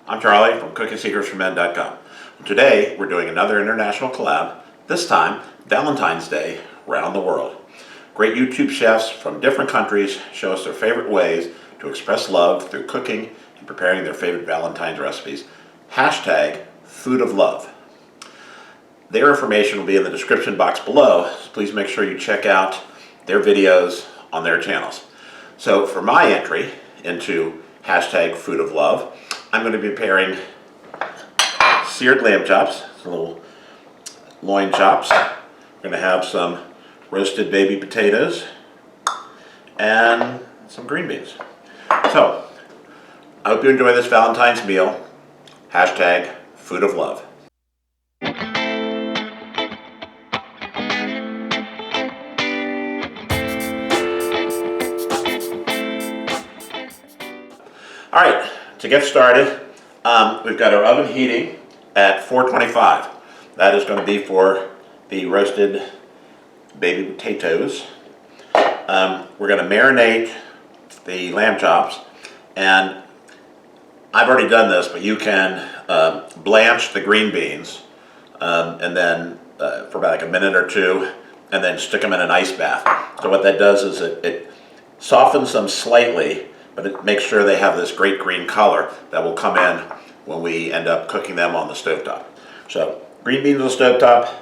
I'm Charlie from CookingSecretsForMen.com. Today we're doing another international collab, this time Valentine's Day around the world. Great YouTube chefs from different countries show us their favorite ways to express love through cooking and preparing their favorite Valentine's recipes. Hashtag Food of Love. Their information will be in the description box below, so please make sure you check out their videos on their channels. So for my entry into hashtag Food of Love, I'm going to be preparing seared lamb chops, some little loin chops. We're going to have some roasted baby potatoes and some green beans. So, I hope you enjoy this Valentine's meal. Hashtag Food of Love. All right, to get started, we've got our oven heating at 425. That is going to be for the roasted baby potatoes. We're going to marinate the lamb chops, and I've already done this, but you can blanch the green beans and then for about like a minute or two, and then stick them in an ice bath. So what that does is it softens them slightly, but it makes sure they have this great green color that will come in when we end up cooking them on the stovetop. So green beans on the stovetop,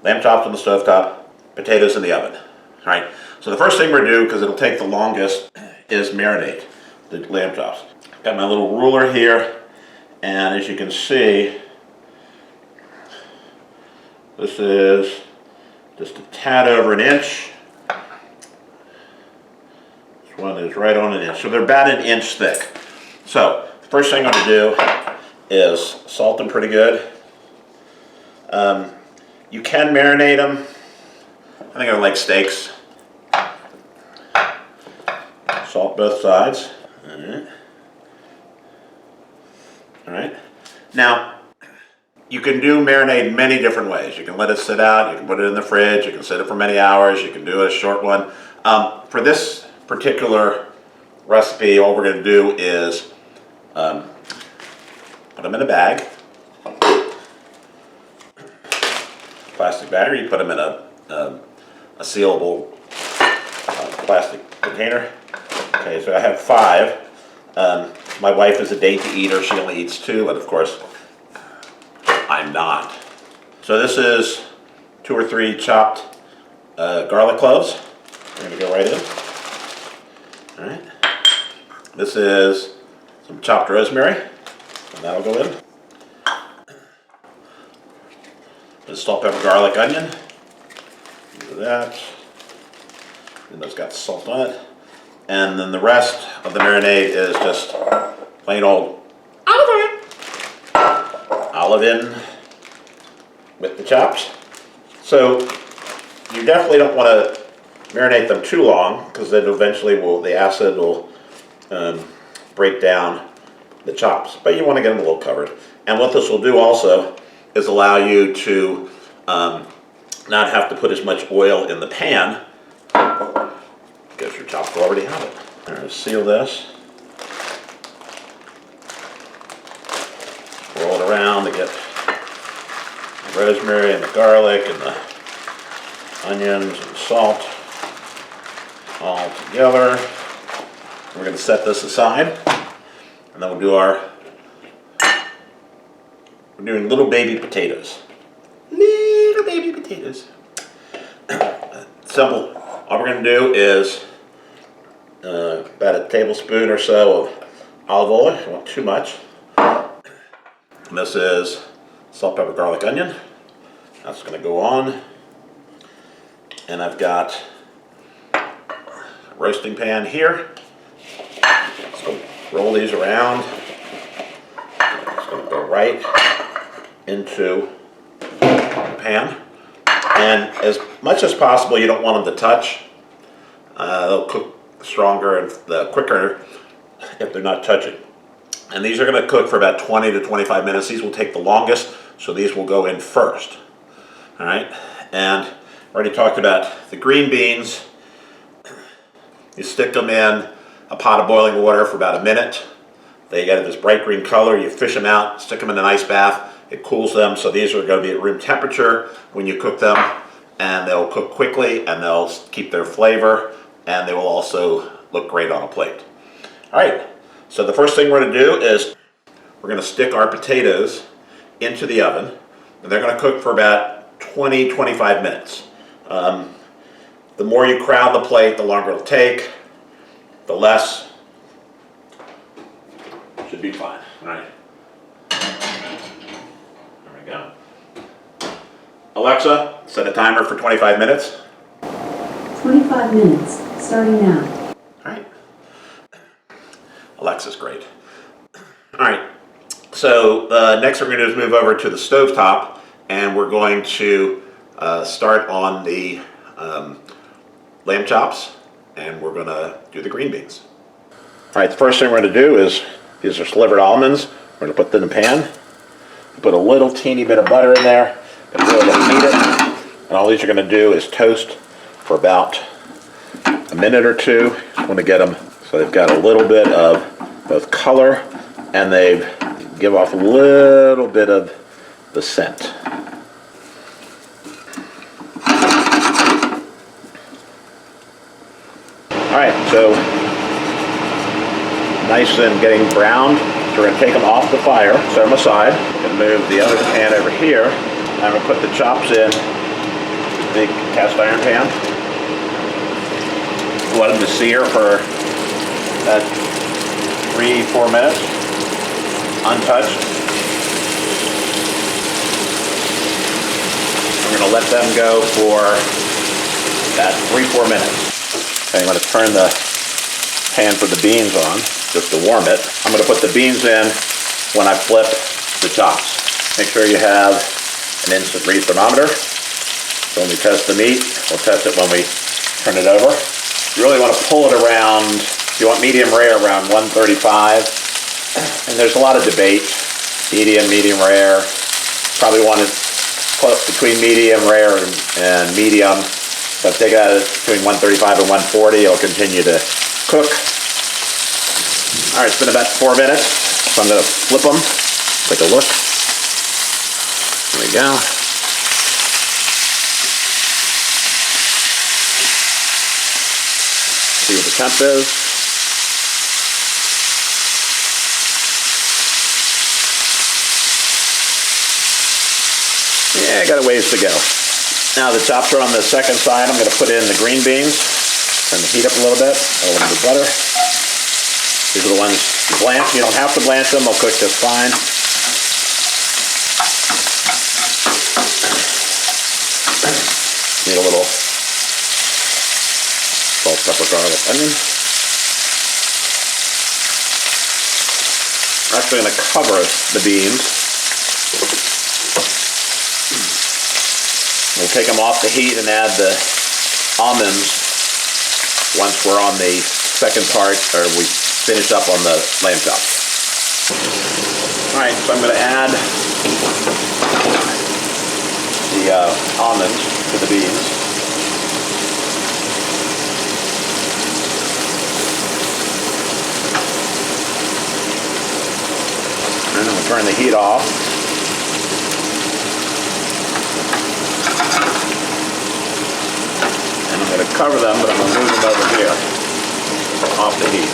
lamb chops on the stovetop, potatoes in the oven. All right, so the first thing we're going to do, because it'll take the longest, is marinate the lamb chops. Got my little ruler here, and as you can see, this is just a tad over an inch. This one is right on an inch, so they're about an inch thick. So the first thing I'm going to do is salt them pretty good. You can marinate them. I think I like steaks. Salt both sides. All right. Now, you can do marinade many different ways. You can let it sit out, you can put it in the fridge, you can sit it for many hours, you can do a short one. For this particular recipe, all we're going to do is put them in a bag, plastic bag, or you put them in a sealable plastic container. Okay, so I have 5. My wife is a dainty eater, she only eats 2, and of course, I'm not. So this is 2 or 3 chopped garlic cloves. We're going to go right in. All right. This is some chopped rosemary, and that'll go in. This salt, pepper, garlic, onion. Do that. And that's got salt on it. And then the rest of the marinade is just plain old olive in with the chops. So you definitely don't want to marinate them too long, because then eventually the acid will break down the chops. But you want to get them a little covered. And what this will do also is allow you to not have to put as much oil in the pan, because your chops will already have it. I'm going to seal this. Roll it around to get the rosemary and the garlic and the onions and salt all together. We're going to set this aside, and then we'll do we're doing little baby potatoes. Little baby potatoes. Simple. All we're going to do is about a tablespoon or so of olive oil, not too much. And this is salt, pepper, garlic, onion. That's going to go on. And I've got a roasting pan here. So roll these around. It's going to go right into the pan. And as much as possible, you don't want them to touch. They'll cook stronger and quicker if they're not touching. And these are going to cook for about 20 to 25 minutes. These will take the longest, so these will go in first. All right, and I already talked about the green beans. You stick them in a pot of boiling water for about a minute, They get this bright green color. You fish them out, stick them in an ice bath. It cools them, so these are going to be at room temperature when you cook them, and they'll cook quickly, and they'll keep their flavor, and they will also look great on a plate. All right, so the first thing we're going to do is we're going to stick our potatoes into the oven, and they're going to cook for about 20-25 minutes. The more you crowd the plate, the longer it'll take, the less. Should be fine. All right. There we go. Alexa, set a timer for 25 minutes. 25 minutes, starting now. All right. Alexa's great. All right. So next we're going to do is move over to the stovetop, and we're going to start on the lamb chops, and we're going to do the green beans. All right, the first thing we're going to do is, these are slivered almonds. We're going to put them in the pan. Put a little teeny bit of butter in there. Going to really heat it. And all these are going to do is toast for about a minute or two. Just want to get them so they've got a little bit of both color and they give off a little bit of the scent. All right, so nice and getting browned. So we're going to take them off the fire, set them aside. Going to move the other pan over here. I'm going to put the chops in the big cast iron pan. Let them to sear for about 3-4 minutes, untouched. I'm going to let them go for about 3-4 minutes. Okay, I'm going to turn the pan for the beans on, just to warm it. I'm going to put the beans in when I flip the chops. Make sure you have an instant read thermometer. So when we test the meat, we'll test it when we turn it over. You really want to pull it around, you want medium rare around 135. And there's a lot of debate, medium rare. Probably want it close between medium rare and medium. But if they got it between 135 and 140, it'll continue to cook. All right, it's been about 4 minutes, so I'm going to flip them. Take a look. There we go. See what the temp is. Yeah, I got a ways to go. Now the chops are on the second side. I'm going to put in the green beans. Turn the heat up a little bit. A little bit of butter. These are the ones you blanch. You don't have to blanch them. They'll cook just fine. Need a little salt, pepper, garlic, onion. We're actually going to cover the beans. We'll take them off the heat and add the almonds once we're on the second part, or we finish up on the lamb chops. All right, so I'm going to add the almonds to the beans. And then we'll turn the heat off. And I'm going to cover them, but I'm going to move them over here, off the heat.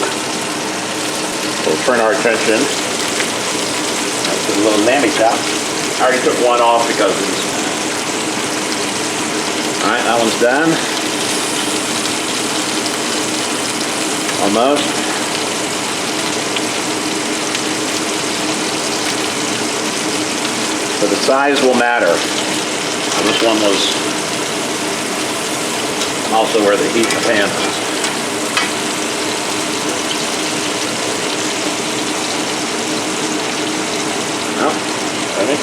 We'll turn our attention to the little lamb chop. I already took one off because it's... All right, that one's done. Almost. So the size will matter. This one was also where the heat in the pan is. Oh, ready?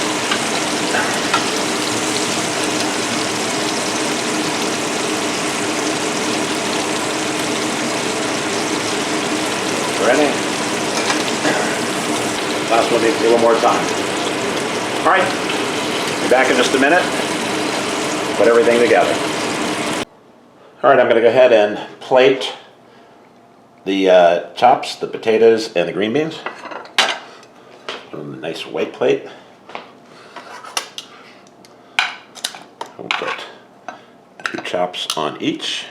Ready? Last one needs a little more time. All right, be back in just a minute. Put everything together. All right, I'm going to go ahead and plate the chops, the potatoes, and the green beans. on a nice white plate. We'll put 2 chops on each.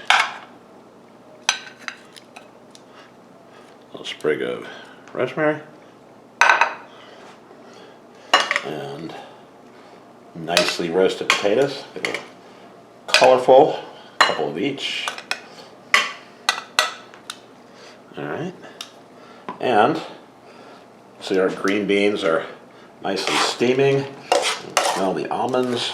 A little sprig of rosemary. And nicely roasted potatoes. Colorful, a couple of each. All right. And see, our green beans are nicely steaming. Smell the almonds.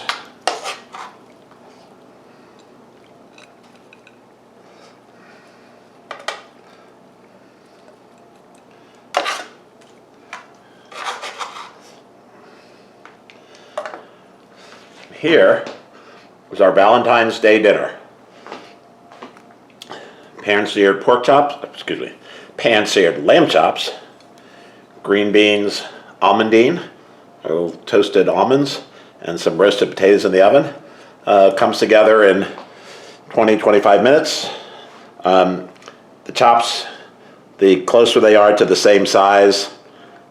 Here was our Valentine's Day dinner. Pan-seared pork chops, excuse me, pan-seared lamb chops, green beans, almondine, little toasted almonds, and some roasted potatoes in the oven. Comes together in 20-25 minutes. The chops, the closer they are to the same size,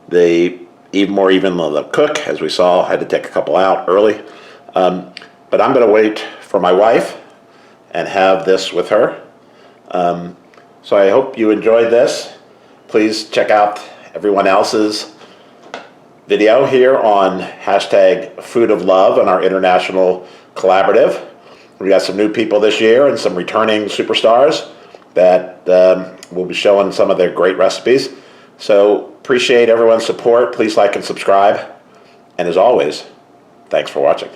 the even more even they'll cook. As we saw, I had to take a couple out early. But I'm going to wait for my wife and have this with her. So I hope you enjoyed this. Please check out everyone else's video here on hashtag Food of Love and our international collaborative. We got some new people this year and some returning superstars that will be showing some of their great recipes. So appreciate everyone's support. Please like and subscribe. And as always, thanks for watching.